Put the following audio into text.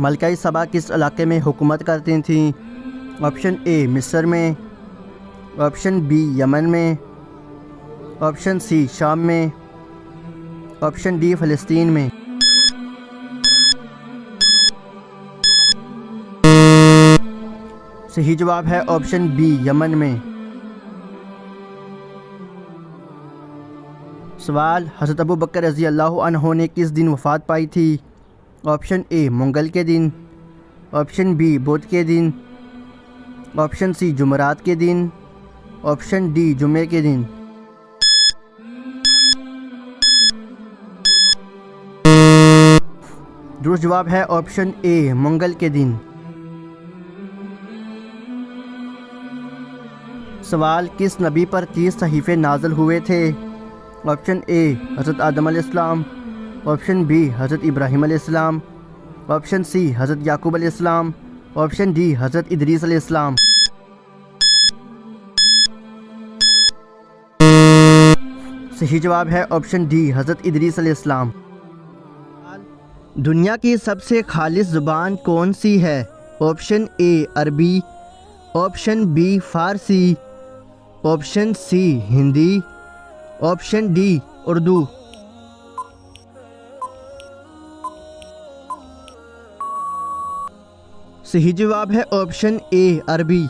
मलकाई सबा किस इलाके में हुकूमत करती थीं? ऑप्शन ए मिस्र में, ऑप्शन बी यमन में, ऑप्शन सी शाम में, ऑप्शन डी फ़लस्तीन में। सही जवाब है ऑप्शन बी यमन में। सवाल, हज़रत अबू बकर रज़ी अल्लाह अन्हु ने किस दिन वफ़ात पाई थी? ऑप्शन ए मंगल के दिन, ऑप्शन बी बुध के दिन, ऑप्शन सी जुमेरात के दिन, ऑप्शन डी जुमे के दिन। दुरुस्त जवाब है ऑप्शन ए मंगल के दिन। सवाल, किस नबी पर 30 सहीफ़े नाज़िल हुए थे? ऑप्शन ए हज़रत आदम अलैहिस्सलाम, ऑप्शन बी हज़रत इब्राहीम अलैहिस्सलाम, ऑप्शन सी हज़रत याकूब अलैहिस्सलाम, ऑप्शन डी हज़रत इदरीस अलैहिस्सलाम। सही जवाब है ऑप्शन डी हज़रत इदरीस अलैहिस्सलाम। दुनिया की सबसे खालिस ज़ुबान कौन सी है? Option A Arabi, option B Farsi, option C Hindi, option D Urdu. सही जवाब है ऑप्शन ए अरबी।